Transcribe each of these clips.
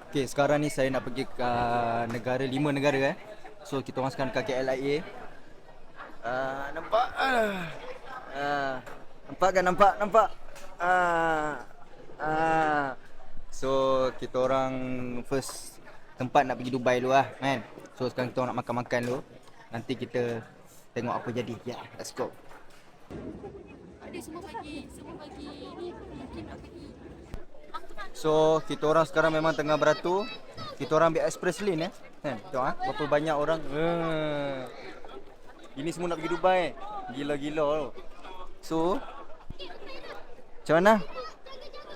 Okay, sekarang ni saya nak pergi ke negara, 5 negara So kita orang sekarang dekat KLIA. Nampak? Nampak kan? Nampak? Ah, So kita orang first tempat nak pergi Dubai dulu kan. So sekarang kita orang nak makan-makan dulu. Nanti kita tengok apa jadi. Yeah, let's go. Ada semua bagi ni mungkin nak pergi. So kita orang sekarang memang tengah beratur. Kita orang ambil express lane kan. Tengok berapa banyak orang. Ini semua nak pergi Dubai. Gila-gila tu. So macam mana?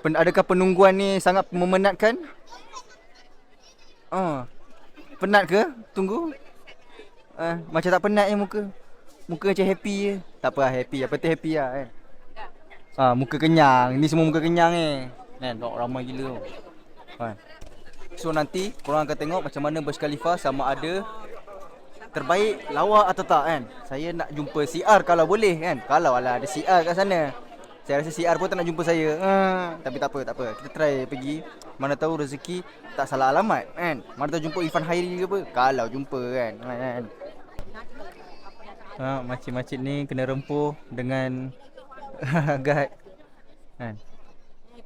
Adakah penungguan ni sangat memenatkan? Penat ke? Tunggu. Macam tak penat je muka. Muka macam happy je. Tak apa happy. Apa tu happy lah kan. Muka kenyang. Ni semua muka kenyang kan. Tengok ramai gila tu. Kan. So nanti korang akan tengok macam mana Burj Khalifa sama ada terbaik lawa atau tak kan. Saya nak jumpa CR kalau boleh kan. Kalau ada CR kat sana. Saya rasa CR pun tak nak jumpa saya. Tapi tak apa. Kita try pergi. Mana tahu rezeki tak salah alamat kan. Mana tahu jumpa Irfan Hairi ke apa. Kalau jumpa kan. Makcik-makcik ni kena rempuh dengan guard kan.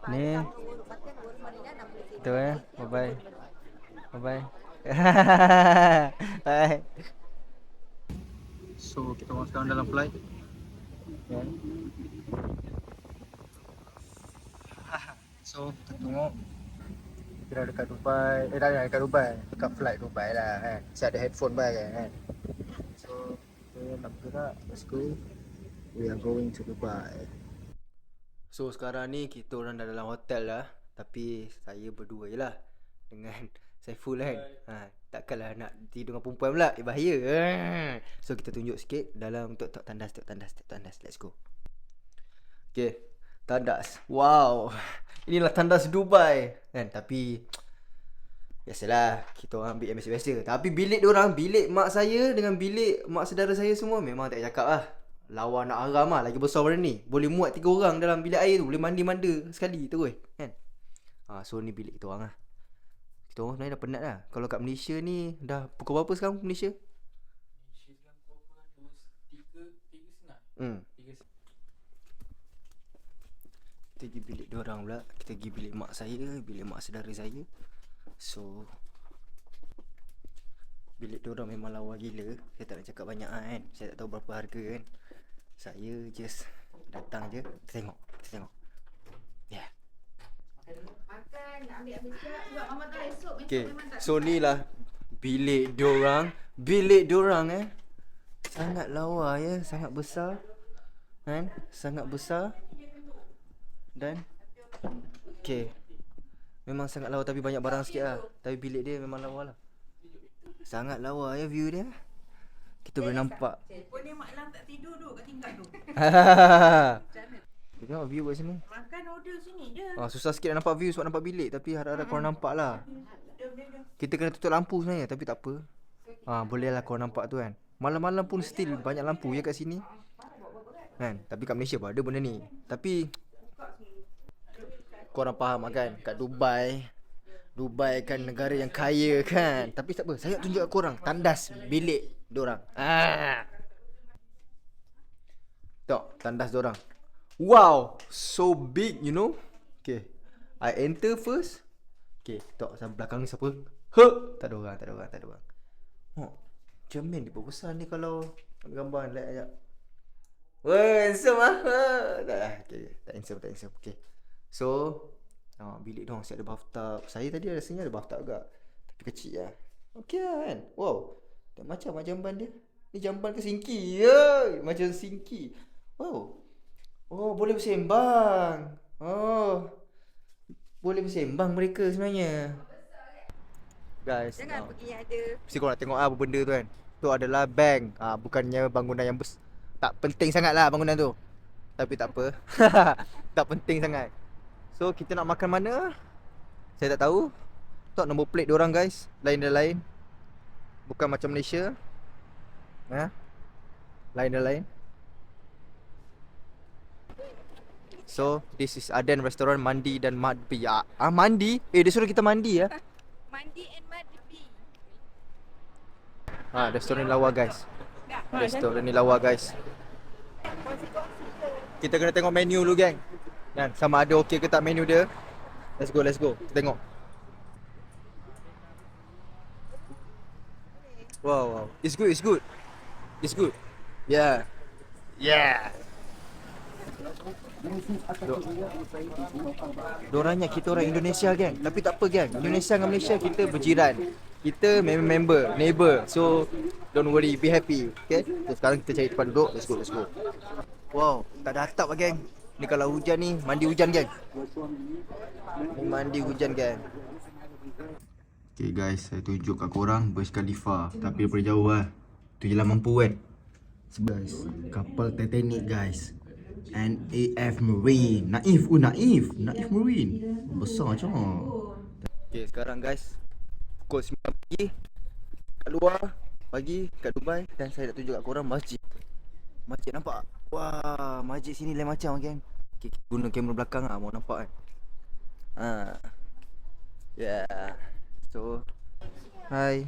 Ni betul bye bye. Bye. So kita orang sekarang dalam flight kan. So kita tengok kita dah dekat Dubai. Dah dekat Dubai. Dekat flight Dubai lah kan. Saya ada headphone bag kan. So kita nak bergerak. Let's go. We are going to Dubai. So sekarang ni kita orang dah dalam hotel lah. Tapi saya berdua je lah dengan Saiful kan. Takkanlah nak tidur dengan perempuan pula. Bahaya. So kita tunjuk sikit dalam untuk tandas. Let's go. Okay, tandas. Wow. Inilah tandas Dubai kan. Tapi biasalah kita orang ambil yang biasa-biasa. Tapi bilik diorang, bilik mak saya dengan bilik mak saudara saya semua memang tak cakap lah. Lawa nak haram lah. Lagi besar pada ni. Boleh muat 3 orang dalam bilik air tu. Boleh mandi-manda sekali terus kan. So ni bilik kita orang lah. Kita orang sebenarnya dah penat lah. Kalau kat Malaysia ni dah pukul berapa sekarang Malaysia? Malaysia sekarang pukul berapa? 3.30. Kita pergi bilik diorang pula. Kita pergi bilik mak saya, bilik mak saudara saya. So bilik diorang memang lawa gila. Saya tak nak cakap banyak kan. Saya tak tahu berapa harga kan. Saya just datang je. Kita tengok. Yeah. Makan, nak ambil siap sebab mama tahu esok Okay, memang tak. so ni lah bilik diorang. Bilik diorang sangat lawa sangat besar kan, sangat besar. Dan okay, memang sangat lawa tapi banyak barang sikit lah. Tapi bilik dia memang lawa lah. Sangat lawa view dia. Kita boleh nampak. Pun dia mak lang tak tidur tu kat tingkat tu. Kita tengok view kat sini. Makan order sini je. Susah sikit nak nampak view sebab nampak bilik. Tapi harap-harap korang nampak lah. Kita kena tutup lampu sebenarnya. Tapi tak apa. Boleh lah korang nampak tu kan. Malam-malam pun still banyak lampu kat sini kan. Tapi kat Malaysia pun ada benda ni. Tapi korang faham kan. Kat Dubai kan negara yang kaya kan. Tapi tak apa. Saya nak tunjuk kat korang tandas bilik diorang. Tengok tandas diorang. Wow, so big you know. Okay, I enter first. Okay, tengok sampai belakang ni siapa? Tak ada orang. Cermin dia besar ni kalau ambil gambar like ajak. Weh, handsome ah. Okay, tak handsome. Okay. So, bilik dong siap ada bathtub. Saya tadi rasanya ada bathtub juga. Tapi kecil lah. Okay lah kan. Wow. Tak macam jamban dia. Ni jamban ke sinki? Macam sinki. Wow. Boleh bersembang. Boleh bersembang mereka sebenarnya. Guys, Jangan pergi yang ada. mesti korang nak tengok apa benda tu kan. Tu adalah bank. Bukannya bangunan yang tak penting sangat lah bangunan tu. Tapi tak apa. Tak penting sangat. So kita nak makan mana? Saya tak tahu. Tengok nombor plate diorang guys. Lain. Bukan macam Malaysia. Lain. So this is Aden Restaurant Mandi dan Madbi. Mandi? Dia suruh kita mandi ya. Mandi and Madribi. Restoran ni lawa guys. Restoran ni lawa guys. Kita kena tengok menu dulu geng. Kan sama ada okey ke tak menu dia. Let's go. Kita tengok. Wow. It's good. Yeah. Dorangnya kita orang Indonesia geng. Tapi tak apa geng. Indonesia dengan Malaysia kita berjiran. Kita member, neighbor. So don't worry, be happy. Okay? So, sekarang kita cari tempat duduk. Let's go. Wow, tak ada atap lah geng. Ni kalau hujan ni, mandi hujan geng. Ni mandi hujan geng. Okay guys, saya tunjuk kat korang Burj Khalifa. Tapi daripada jauh lah. Tu je lah mampu kan. Guys, kapal Titanic guys. NAF Marine. Naif Marine. Besar macam. Okay, sekarang guys pukul 9 pagi kat luar pagi kat Dubai. Dan saya nak tunjuk kat korang masjid. Masjid nampak? Wah, masjid sini lain macam geng. Okay, guna kamera belakang lah, mau nampak kan. Yeah. So, hi.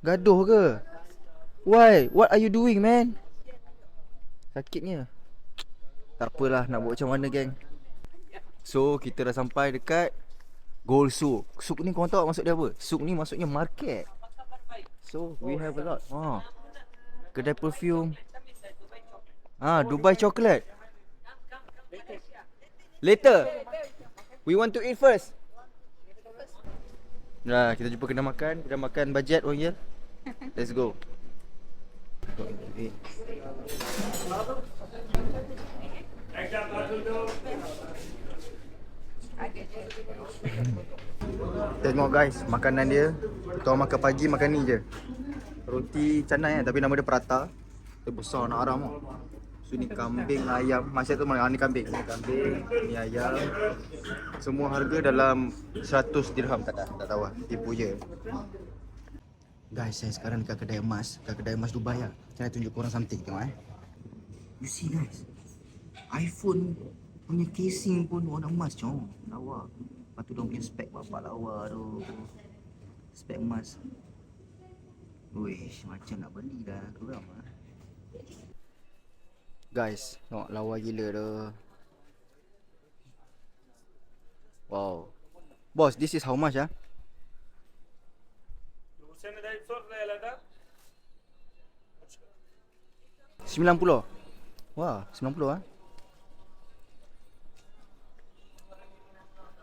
Gaduh ke? Why? What are you doing man? Sakitnya. Tak apalah, nak buat macam mana geng. So, kita dah sampai dekat Gold Souk. Souk ni korang tahu maksud dia apa? Souk ni maksudnya market. So, we have a lot. Kedai perfume. Dubai chocolate. Later. We want to eat first. Nah, kita jumpa kedai makan bajet orang ya. Let's go. Tengok guys, makanan dia. Kita orang makan pagi makan ni je. Roti canai tapi nama dia prata. Dia besar nak haram tau. So ni kambing, ayam. Masih tu mana? Ni kambing. Ni ayam. Semua harga dalam 100 dirham. Tak tahu lah. Tipu je. Guys, saya sekarang dekat kedai emas. Dekat kedai emas Dubai lah. Saya tunjuk korang something. Tengok You see guys, iPhone punya casing pun warna emas cong. Lawa. Lepas tu diorang punya spek bapak lawa tu. Spek emas. Wish, macam nak beli dah korang lah. Guys, tengok lawa gila tu. Wow. Boss, this is how much ah? 90. Wah, 90 ah.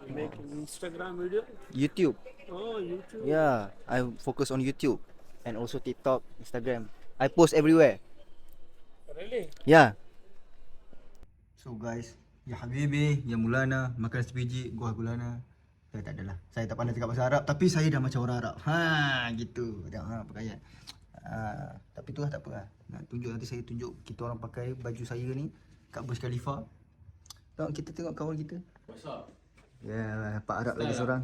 You make Instagram video? YouTube. Oh, YouTube. Yeah, I focus on YouTube and also TikTok, Instagram. I post everywhere. Really? Yeah. So guys, ya Habibi, ya Mulana, makan sebiji, gua Gulana. Saya tak adalah. Saya tak pandai cakap bahasa Arab tapi saya dah macam orang Arab. Gitu. Tengok pakaian. Tapi tu lah tak apa lah. Nanti saya tunjuk kita orang pakai baju saya ni kat Burj Khalifa. Tengok kita tengok kawan kita. Besar. Ya, Pak Arab lagi Style seorang.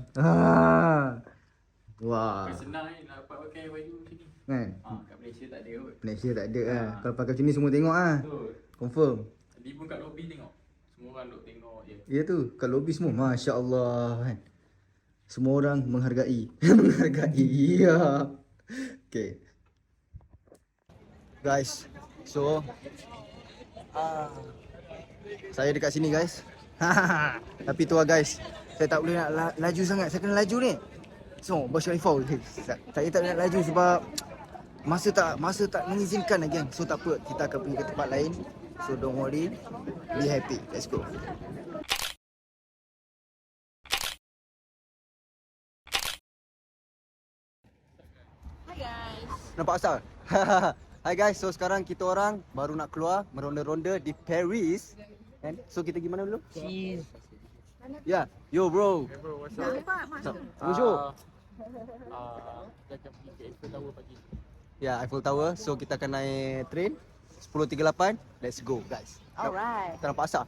Wah. Senang ni nak dapat pakai baju macam ni. Kan? Kat Malaysia tak ada kot. Malaysia tak ada lah. Kalau pakai macam ni semua tengok ah. Betul. Confirm. Tadi pun kat lobby tengok. Semua orang duk tengok je. Ya tu, kat lobby semua masya-Allah kan. Semua orang menghargai. Menghargai. Ya. Okay. Guys, so saya dekat sini guys. Tapi tu lah guys, saya tak boleh nak laju sangat. Saya kena laju ni. So, Burj Khalifa. Saya tak boleh nak laju sebab masa tak mengizinkan lagi kan. So tak apa, kita akan pergi ke tempat lain. So don't worry, be happy. Let's go. Hi guys. Nampak asal? Hai guys, so sekarang kita orang baru nak keluar meronda-ronda di Paris. And so kita pergi mana dulu? Cheese. Ya, yo bro. Hey bro, what's up? Bonjour. Jangan pergi ke Eiffel Tower pagi. Ya, Eiffel Tower. So kita akan naik train 10.38. Let's go guys. Alright. Kita nampak asal.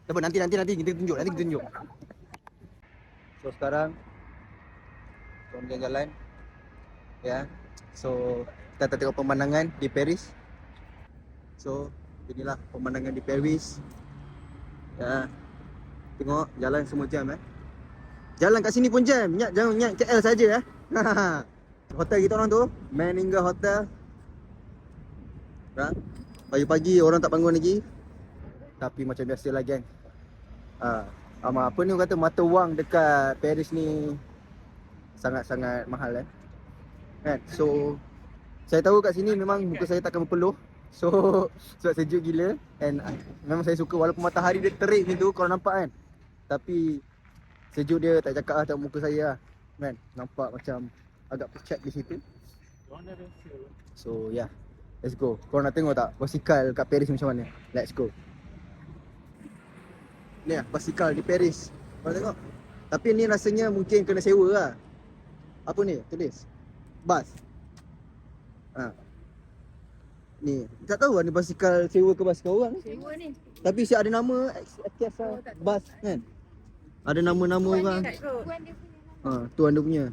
Tak apa, nanti kita tunjuk. So sekarang kita jalan. Ya. So kita tengok pemandangan di Paris. So inilah pemandangan di Paris. Ya. Tengok jalan semua jam Jalan kat sini pun jam. Jangan nyat KL saja Hotel kita orang tu, Meninga Hotel. Pagi-pagi orang tak bangun lagi. Tapi macam biasalah geng. Apa ni orang kata, mata wang dekat Paris ni sangat-sangat mahal kan. So saya tahu kat sini memang muka saya takkan berpeluh. So sebab sejuk gila. And memang saya suka walaupun matahari dia terik ni tu, korang nampak kan. Tapi sejuk dia tak cakap tak muka saya kan. Nampak macam agak pucat di situ. So yeah, let's go. Korang nak tengok tak basikal kat Paris macam mana? Let's go. Ni lah basikal di Paris. Korang tengok. Tapi ni rasanya mungkin kena sewa lah. Apa ni? Tulis bas. Ni tak tahu lah ni basikal sewa ke basikal orang. Sewa ni. Tapi siap ada nama Akiasa bas kan. Ada nama-nama orang. Tuan dia punya. Tuan dia punya.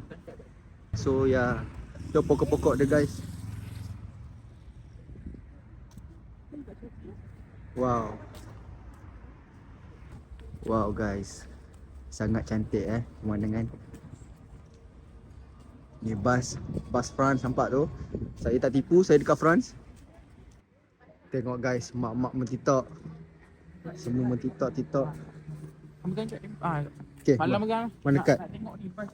So ya, tu pokok-pokok dia guys. Wow. Wow guys. Sangat cantik pemandangan. Ni bas France nampak tu. Saya tak tipu, saya dekat France. Tengok guys, mak-mak mentitok. Semua mentitok-titok. Kamu kan kat Okay, malam kan? mana kad? Nak tengok ni bas.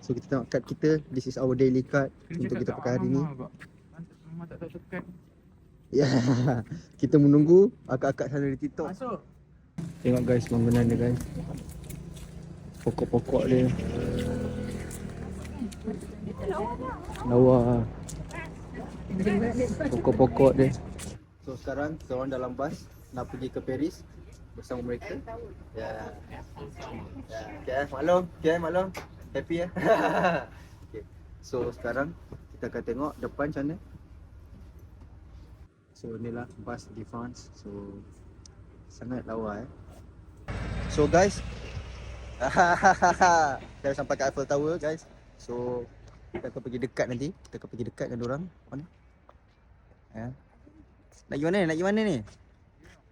So kita tengok kad kita. This is our daily card untuk kita pakai hari ni. Mama tak tahu tekan. Ya, kita menunggu akak-akak sana di TikTok. Masuk. Tengok guys bangunan dia guys. Pokok-pokok dia. Lawa. Pokok-pokok dia. So sekarang kita orang dalam bas nak pergi ke Paris bersama mereka. Ya. Okay, maklum. Happy ya. Okay. So sekarang kita akan tengok depan macam mana. So inilah bas di France. So sangat lawa So guys, kita sampai ke Eiffel Tower guys. So kita akan pergi dekat nanti. Kita akan pergi dekat dengan diorang. Mana? Ya. Nak pergi mana ni?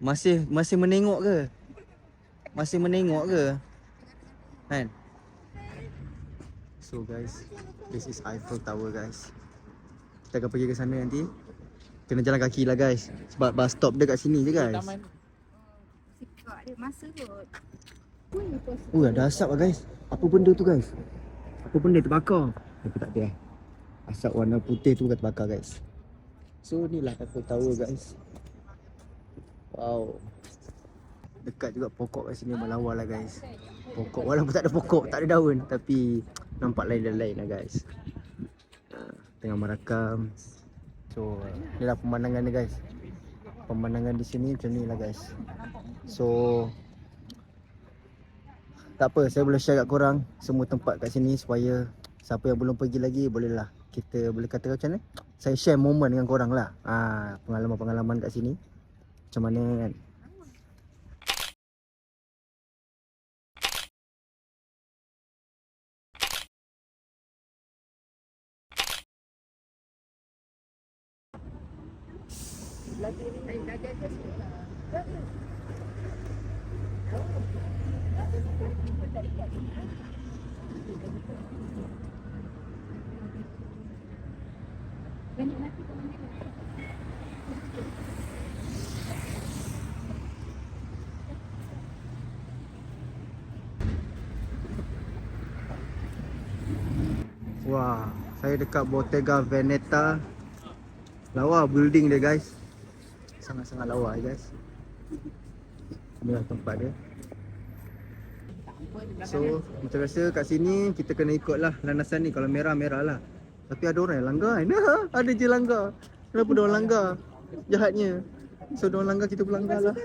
Masih menengok ke? Kan? So guys, this is Eiffel Tower guys. Kita akan pergi ke sana nanti. Kena jalan kaki lah guys. Sebab bus stop dia kat sini je guys. Sikap dia masa kot. Ada asap lah guys. Apa benda tu guys? Apa benda terbakar? Tapi tak ada. Asap warna putih tu bukan terbakar guys. So ni lah Eiffel Tower guys. Wow. Dekat juga pokok kat sini melawa lah guys. Pokok walaupun tak ada pokok, tak ada daun, tapi nampak lain-lain lah guys. Tengah merakam. So ni lah pemandangan dia guys. Pemandangan di sini macam ni lah guys. So tak apa, saya boleh share kat korang semua tempat kat sini supaya siapa yang belum pergi lagi bolehlah kita boleh kata macam mana, saya share momen dengan korang lah. Pengalaman-pengalaman kat sini macam mana kan. Wah, saya dekat Bottega Veneta. Lawa building dia guys. Sangat-sangat lawa guys. Inilah tempat dia. So, macam biasa kat sini kita kena ikutlah landasan ni. Kalau merah, merah lah. Tapi ada orang yang langgar kan? Ada je langgar. Kenapa dia orang langgar? Jahatnya. So, dia orang langgar, kita pun langgar lah.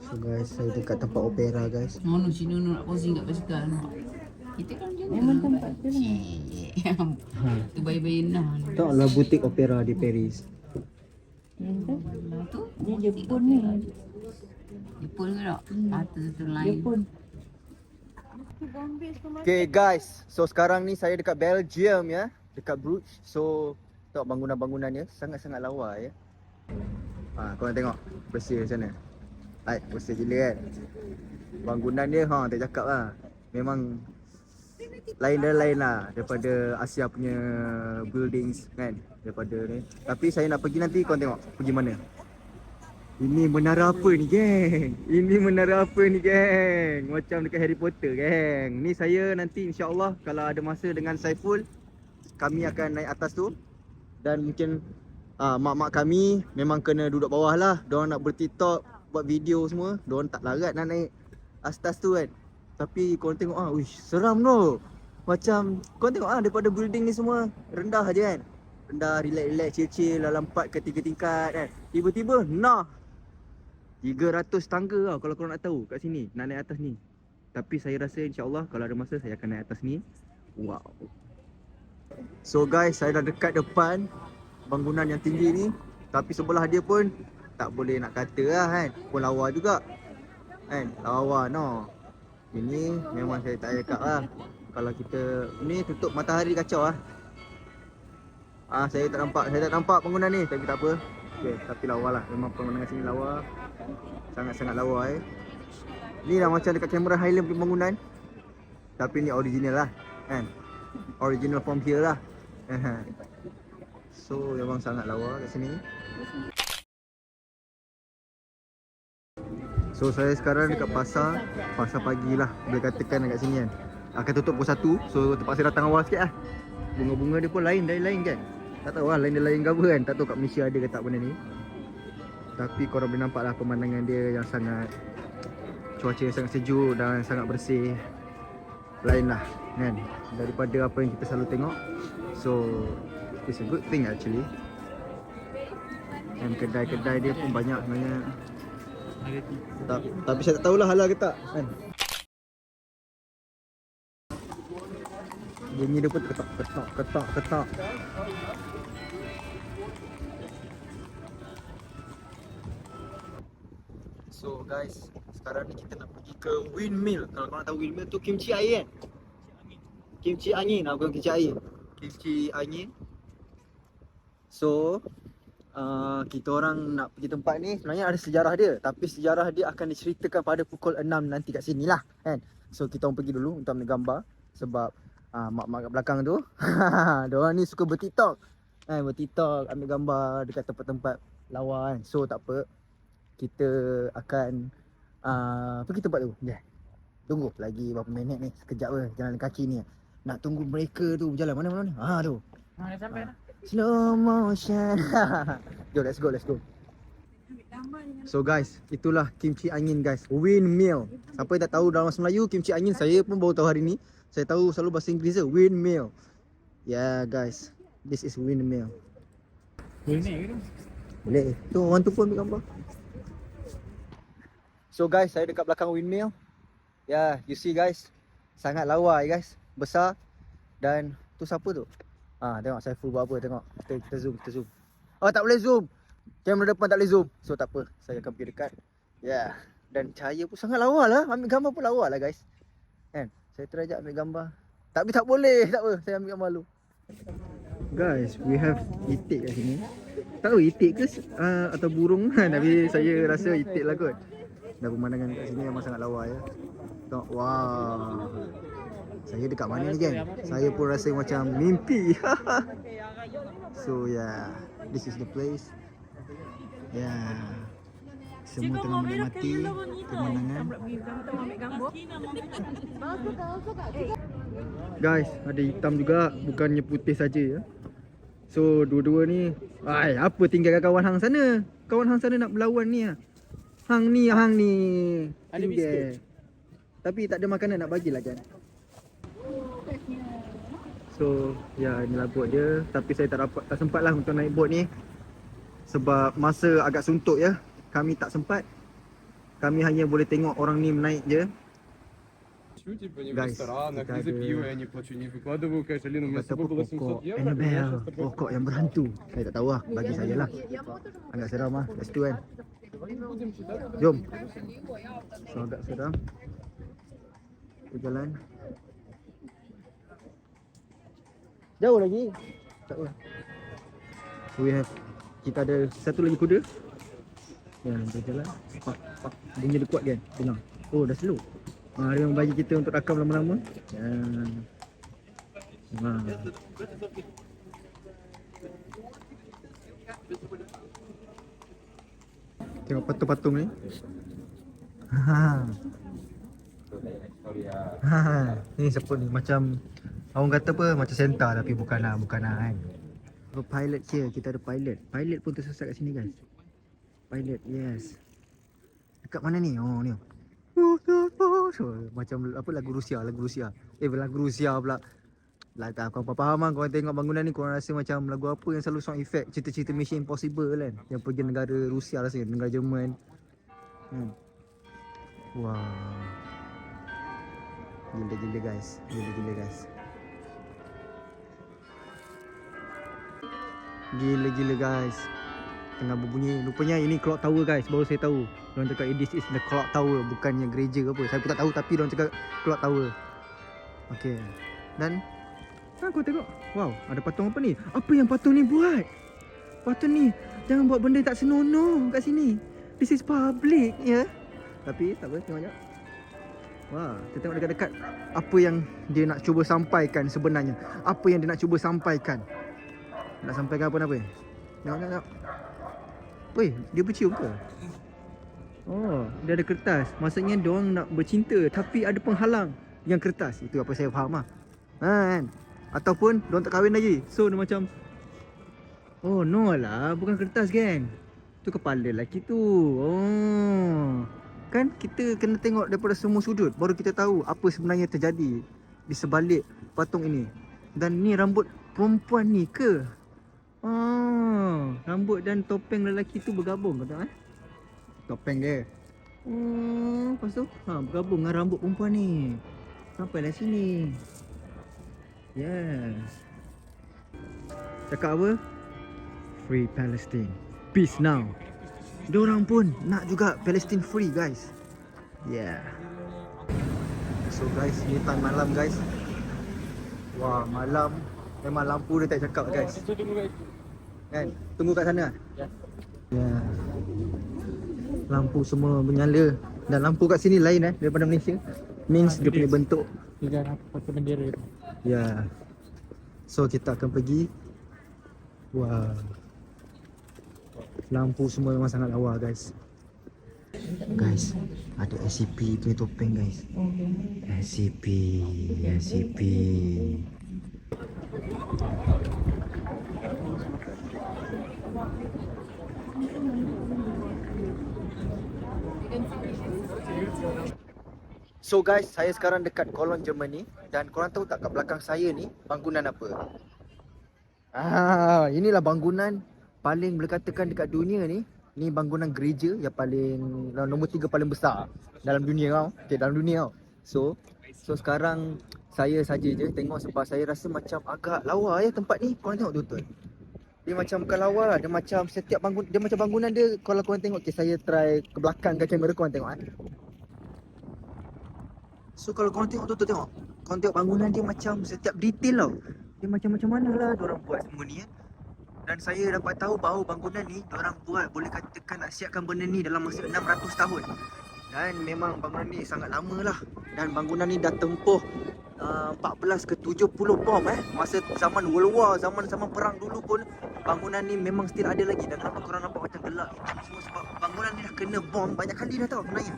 So guys, saya dekat tempat opera guys. Nono si Nono nak posing kat basikal. Kita kan macam memang tempat tu lah. Tu bayi-bayi nah. Tak lah butik opera di Paris. Tu Dia Jepun ni. Jepun ke tak? Atau tu lain. Jepun. Okay guys, so sekarang ni saya dekat Belgium ya. Dekat Bruges. So, tengok bangunan-bangunannya sangat-sangat lawa ya. Korang tengok bersih macam mana. Bersih gila kan. Bangunan dia tak cakap lah. Memang lain lah daripada Asia punya buildings kan, daripada ni. Tapi saya nak pergi nanti, korang tengok pergi mana. Ini menara apa ni geng? Ini menara apa ni geng? Macam dekat Harry Potter geng. Ni saya nanti insyaAllah kalau ada masa dengan Saiful, kami akan naik atas tu. Dan mungkin mak-mak kami memang kena duduk bawah lah. Diorang nak ber-TikTok, buat video semua. Diorang tak larat nak naik atas tu kan. Tapi korang tengok uish, seram tu. Macam korang tengok daripada building ni semua rendah je kan. Rendah, relax-relax, chill-chill dalam 4 ke 3 tingkat kan. Tiba-tiba 300 tangga tau kalau korang nak tahu kat sini, nak naik atas ni. Tapi saya rasa insyaAllah kalau ada masa saya akan naik atas ni. Wow. So guys, saya dah dekat depan bangunan yang tinggi ni. Tapi sebelah dia pun tak boleh nak kata lah kan, pun lawa juga kan, lawa no. Ini memang saya tak cakap lah. Kalau kita ni tutup matahari kacau lah. Saya tak nampak bangunan ni, tapi tak apa. Okay, tapi lawa lah, memang pemandangan sini lawa. Sangat-sangat lawa Ni dah macam dekat kamera Highland punya bangunan. Tapi ni original lah kan. Original from here lah. So memang sangat lawa kat sini. So saya sekarang dekat pasar pagi lah, boleh katakan dekat sini kan. Akan tutup pukul 1. So terpaksa datang awal sikit lah. Bunga-bunga dia pun lain dari lain kan. Tak tahu lah lain dari lain ke apa kan. Tak tahu kat Malaysia ada ke tak benda ni. Tapi korang boleh nampak lah pemandangan dia yang sangat, cuaca yang sangat sejuk dan sangat bersih. Lain lah kan daripada apa yang kita selalu tengok. So it's a good thing actually. Dan kedai-kedai dia pun banyak sebenarnya. Tapi saya tak tahulah halal ke tak kan. Bunyi dia pun ketak. So guys, sekarang ni kita nak pergi ke windmill. Kalau korang tahu windmill tu kimchi air kan? Kimchi angin, bukan kimchi air. Kimchi angin. So kita orang nak pergi tempat ni, sebenarnya ada sejarah dia. Tapi sejarah dia akan diceritakan pada pukul 6 nanti kat sini lah kan. So kita orang pergi dulu untuk ambil gambar. Sebab mak-mak kat belakang tu diorang ni suka ber-TikTok kan, ber-TikTok, ambil gambar dekat tempat-tempat lawa kan. So tak apa, kita akan pergi tempat tu. Tunggu lagi berapa minit ni, sekejap je jalan kaki ni. Nak tunggu mereka tu berjalan mana-mana ni. Tu Dah sampai dah. slow motion. Jom let's go. So guys, itulah kimchi angin guys, windmill. Siapa yang tak tahu dalam bahasa Melayu kimchi angin, saya pun baru tahu hari ni. Saya tahu selalu bahasa Inggeris je, windmill. Yeah guys, this is windmill. Boleh naik ke tu? Boleh. Tu orang tu pun ambil gambar. So guys, saya dekat belakang windmill. Yeah, you see guys, sangat lawa guys, besar. Dan tu siapa tu? Tengok Saiful buat apa, tengok. Kita zoom. Tak boleh zoom. Kamera depan tak boleh zoom. So tak apa, saya akan pergi dekat. Yeah. Dan cahaya pun sangat lawa lah. Ambil gambar pun lawa lah guys. Kan? Saya try je ambil gambar. Tapi tak boleh, tak apa. Saya ambil gambar dulu. Guys, we have itik kat sini. Tak tahu itik ke atau burung. Tapi saya rasa itik lah kot. Dan pemandangan kat sini memang sangat lawa ya. Tengok, wow. Saya dekat mana ni kan? Saya pun rasa macam mimpi. So yeah, this is the place. Yeah. Semua tengah menikmati pemandangan. Guys, ada hitam juga, bukannya putih saja ya. So dua-dua ni, apa tinggalkan kawan hang sana? Kawan hang sana nak berlawan ni ah. Hang ni. Ada biskut. Tapi tak ada makanan nak bagilah kan. So, ya inilah bot dia. Tapi saya tak sempat lah untuk naik bot ni. Sebab masa agak suntuk ya. Kami tak sempat. Kami hanya boleh tengok orang ni naik je. Типа не в Guys, ресторанах, kita не за ada- пиво я не плачу, не выкладываю кэш. Алина, у меня с Kata собой apa было pokok 700 евро. Annabelle, pokok yang berhantu. Saya tak tahu lah, bagi saya lah. Agak seram lah, kat situ kan. Jom. So agak seram. Kita jalan. Jauh lagi. Tak apa. So we have, kita ada satu lagi kuda. Ya, kita jalan. Pak. Bunyi dia kuat kan? Dengar. Oh dah slow. Dia memang bagi kita untuk rakam lama-lama. Tengok patung-patung ni. Ni siapa ni? Macam orang kata apa? Macam Santa tapi bukanlah kan. Oh, pilot here. Kita ada pilot. Pilot pun tersesat kat sini guys. Pilot, yes. Dekat mana ni? Oh ni. Macam apa lagu Rusia. Lagu Rusia pula. Lah tak kau faham kan, korang tengok bangunan ni korang rasa macam lagu apa yang selalu sound effect cerita-cerita Mission Impossible kan, yang pergi negara Rusia rasanya, negara Jerman. Wow. Gila guys. Gila guys. Tengah berbunyi. Rupanya ini clock tower guys, baru saya tahu. Diorang cakap this is the clock tower, bukannya gereja ke apa. Saya pun tak tahu tapi diorang cakap clock tower. Okay. Dan kau tengok. Wow, ada patung apa ni? Apa yang patung ni buat? Patung ni jangan buat benda tak senonoh kat sini. This is public ya. Tapi tak apa, tengok sekejap. Wah, kita tengok dekat-dekat apa yang dia nak cuba sampaikan sebenarnya. Apa yang dia nak cuba sampaikan. Nak sampaikan apa-apa? Tengok. Weh, dia bercium ke? Oh, dia ada kertas. Maksudnya diorang nak bercinta tapi ada penghalang yang kertas. Itu apa saya faham lah. Kan? Ataupun diorang tak kahwin lagi. So dia macam, oh no lah, bukan kertas geng. Tu kepala lelaki tu. Oh. Kan kita kena tengok daripada semua sudut, baru kita tahu apa sebenarnya terjadi di sebalik patung ini. Dan ni rambut perempuan ni ke? Oh, rambut dan topeng lelaki tu bergabung, kau tahu Topeng dia. Oh, lepas tu bergabung dengan rambut perempuan ni. Sampailah sini. Yes. Cakap apa? Free Palestine. Peace now. Diorang pun nak juga Palestine free guys. Yeah. So guys, ni time malam guys. Wah, malam memang lampu dia tak cakap guys. Kan? Tunggu kat sana. Ya. Yeah. Lampu semua menyala. Dan lampu kat sini lain daripada Malaysia. Means dia punya bentuk. Dia pakai bendera tu. Ya. So kita akan pergi. Wah. Lampu semua memang sangat lawa guys. Guys, ada SCP punya topeng guys. SCP. So guys, saya sekarang dekat Cologne, Germany. Dan korang tahu tak kat belakang saya ni bangunan apa? Inilah bangunan paling boleh katakan dekat dunia ni. Ni bangunan gereja yang paling nombor 3 paling besar dalam dunia tau. Okay, dalam dunia tau. So sekarang saya saja je tengok sebab saya rasa macam agak lawa tempat ni. Korang tengok betul-betul. Dia macam bukan lawa lah. Dia macam setiap bangunan, dia macam bangunan dia. Kalau korang tengok, okay, saya try ke belakang ke kamera korang tengok So kalau korang tengok betul-betul tengok. Korang tengok bangunan dia macam setiap detail tau. Dia macam mana lah diorang buat semua ni Dan saya dapat tahu bahawa bangunan ni diorang buat, boleh katakan nak siapkan benda ni dalam masa 600 tahun. Dan memang bangunan ni sangat lama lah. Dan bangunan ni dah tempuh 14 ke 70 bom Masa zaman World War, zaman perang dulu pun bangunan ni memang still ada lagi. Dan kenapa korang nampak macam gelap semua sebab bangunan ni dah kena bom banyak kali dah tau sebenarnya.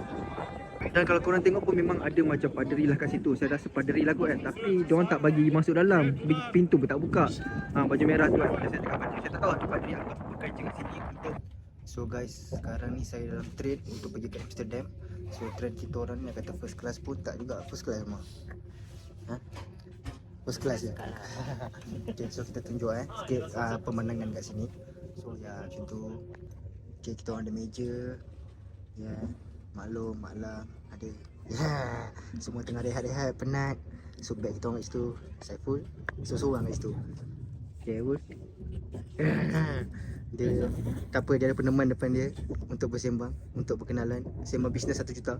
Dan kalau korang tengok pun memang ada macam paderi lah kat situ. Saya rasa paderi lah kot tapi diorang tak bagi masuk dalam. Pintu pun tak buka. Baju merah tu pada saya tengah baca. Saya tak tahu ada paderi apa bekerja kat sini untuk. So guys, sekarang ni saya dalam train untuk pergi ke Amsterdam. So train kita orang ni nak kata first class pun tak juga first class memang. First class je. Okay, so kita tunjuk sikit pemandangan kat sini. So ya macam tu. Okay, kita orang ada meja. Ya, maklum ada. Ya, semua tengah rehat-rehat, penat. So bag kita orang kat situ. Saya full. So seorang kat situ. Okay, full. Dia tak apa, dia ada peneman depan dia untuk bersembang, untuk berkenalan. Sembang bisnes 1 juta.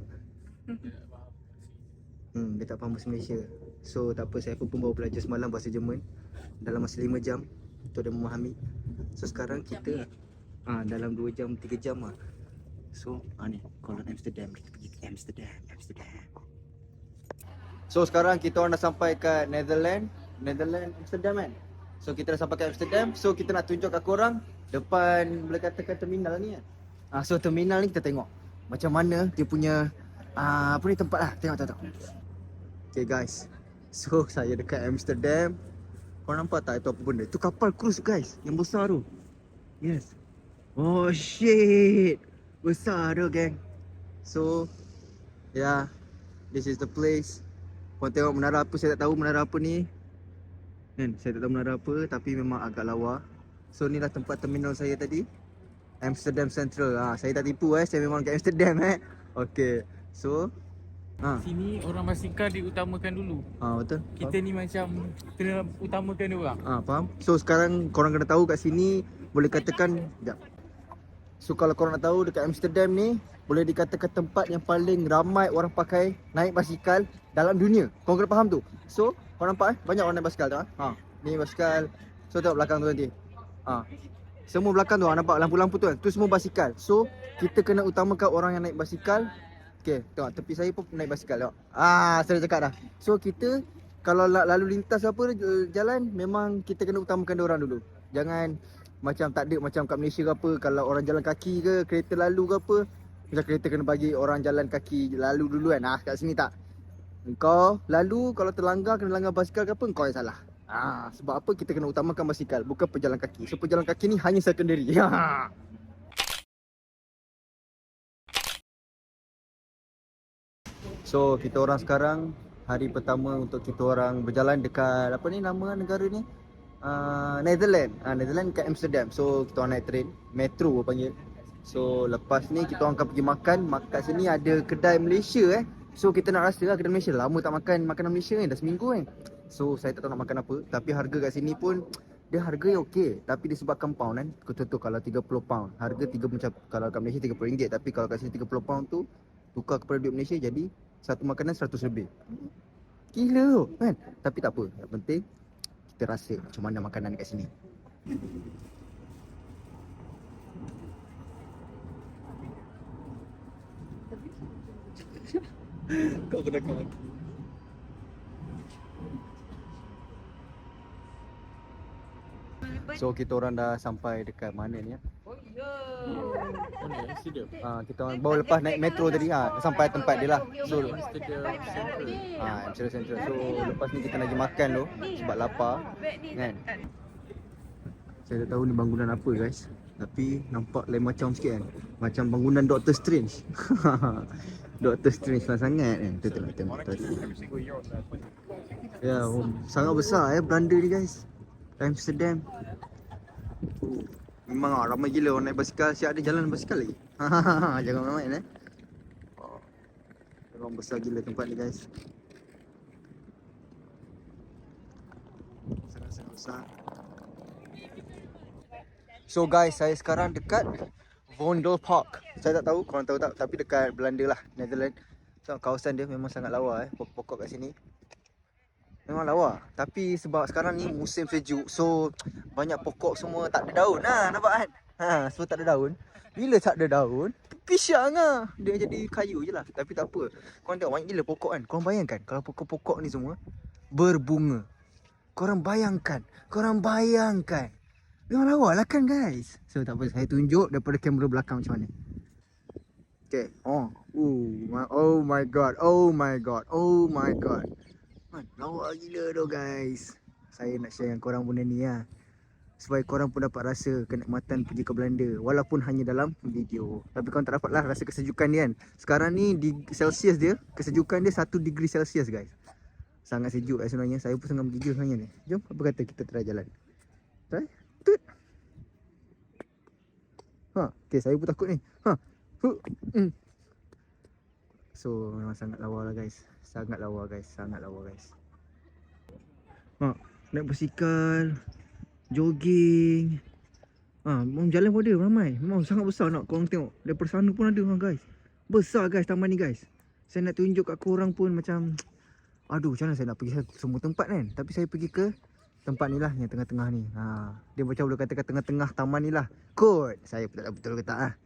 Dia tak faham bahasa Malaysia. So tak apa, saya pun baru belajar semalam bahasa Jerman dalam masa 5 jam untuk dia memahami. So sekarang kita dalam 2 jam 3 jam So ni Kolon Amsterdam. Kita pergi ke Amsterdam. So sekarang kita orang dah sampai kat Netherlands Amsterdam kan. So kita dah sampai kat Amsterdam. So kita nak tunjuk kat korang depan boleh katakan terminal ni kan. So terminal ni kita tengok macam mana dia punya apa ni tempat lah. Tengok. Okay guys. So saya dekat Amsterdam. Korang nampak tak itu apa benda? Itu kapal cruise guys, yang besar tu. Yes. Oh shit. Besar tu geng. So yeah, this is the place. Korang tengok menara apa, saya tak tahu menara apa ni kan, saya tak tahu menara apa tapi memang agak lawa. So inilah tempat terminal saya tadi, Amsterdam Central. Saya tak tipu saya memang kat Amsterdam Okay. So Sini orang basikal diutamakan dulu. betul. Kita ni macam kena utamakan dia orang. Faham? So sekarang korang kena tahu kat sini boleh katakan sekejap. So kalau korang nak tahu dekat Amsterdam ni boleh dikatakan tempat yang paling ramai orang pakai naik basikal dalam dunia. Korang kena faham tu. So korang nampak banyak orang naik basikal tu ni basikal. So tengok belakang tu nanti. Semua belakang tu nampak lampu-lampu tu kan. Tu semua basikal. So kita kena utamakan orang yang naik basikal. Okay, tengok tepi saya pun naik basikal tengok. Saya dah cakap dah. So kita kalau lalu lintas apa jalan memang kita kena utamakan dia orang dulu. Jangan macam tak ada macam kat Malaysia ke apa, kalau orang jalan kaki ke kereta lalu ke apa, macam kereta kena bagi orang jalan kaki lalu dulu kan. Kat sini tak. Engkau lalu kalau terlanggar kena langgar basikal ke apa, engkau yang salah. Sebab apa kita kena utamakan basikal bukan pejalan kaki. So pejalan kaki ni hanya secondary. So kita orang sekarang hari pertama untuk kita orang berjalan dekat apa ni nama negara ni? Netherlands. Netherlands kat Amsterdam. So kita orang naik train, metro panggil. So lepas ni kita orang akan pergi makan. Kat sini ada kedai Malaysia So kita nak rasa lah kedai Malaysia. Lama tak makan makanan Malaysia kan, dah seminggu kan. So saya tak tahu nak makan apa. Tapi harga kat sini pun dia harga yang okey. Tapi disebabkan pound kan. Contoh kalau 30 pound. Harga 3 macam kalau kat Malaysia RM30. Tapi kalau kat sini 30 pound tu tukar kepada duit Malaysia jadi satu makanan 100 lebih. Gila tu kan. Tapi tak apa. Yang penting kita rasa macam mana makanan kat sini. Kau kena kawan. So kita orang dah sampai dekat mana ni kita orang baru lepas naik metro tadi sampai tempat dia lah. So Amsterdam Central. So lepas ni kita lagi makan tu sebab lapar kan. Saya tak tahu ni bangunan apa guys, tapi nampak lain macam sikit kan. Macam bangunan Doctor Strange. Doctor Strange lah sangat kan. Tu tengok. Ya, sangat besar Belanda ni guys. Amsterdam. Memang ramai gila orang naik basikal. Siap ada jalan basikal lagi. Jangan main-main Memang besar gila tempat ni guys. Sangat-sangat besar. So guys, saya sekarang dekat Vondel Park. Saya tak tahu, korang tahu tak? Tapi dekat Belanda lah, Netherlands. So kawasan dia memang sangat lawa pokok-pokok kat sini memang lawa. Tapi sebab sekarang ni musim sejuk, so banyak pokok semua tak ada daun. Nampak kan? So tak ada daun. Bila tak ada daun, pisang dia jadi kayu je lah. Tapi tak apa. Korang tengok banyak gila pokok kan. Korang bayangkan kalau pokok-pokok ni semua berbunga. Korang bayangkan. Memang lawa lah kan guys. So tak apa, saya tunjuk daripada kamera belakang macam mana. Okay. Oh my god. Lawa gila tu guys. Saya nak share dengan korang benda ni supaya korang pun dapat rasa kenikmatan pergi ke Belanda. Walaupun hanya dalam video. Tapi korang tak dapat lah rasa kesejukan dia kan. Sekarang ni di Celsius dia, kesejukan dia 1 degree Celsius guys. Sangat sejuk sebenarnya. Saya pun sangat menggigil sebenarnya ni. Jom, apa kata kita try jalan. Try? Tut. Okay, saya pun takut ni. So memang sangat lawa lah guys. Sangat lawa guys. Naik basikal, jogging. Memang jalan pun ada ramai. Memang sangat besar nak korang tengok. Daripada sana pun ada guys. Besar guys taman ni guys. Saya nak tunjuk kat korang pun macam macam mana saya nak pergi semua tempat kan. Tapi saya pergi ke tempat ni lah yang tengah-tengah ni. Dia macam boleh katakan tengah-tengah taman ni lah. Kot. Saya pun tak tahu betul ke tak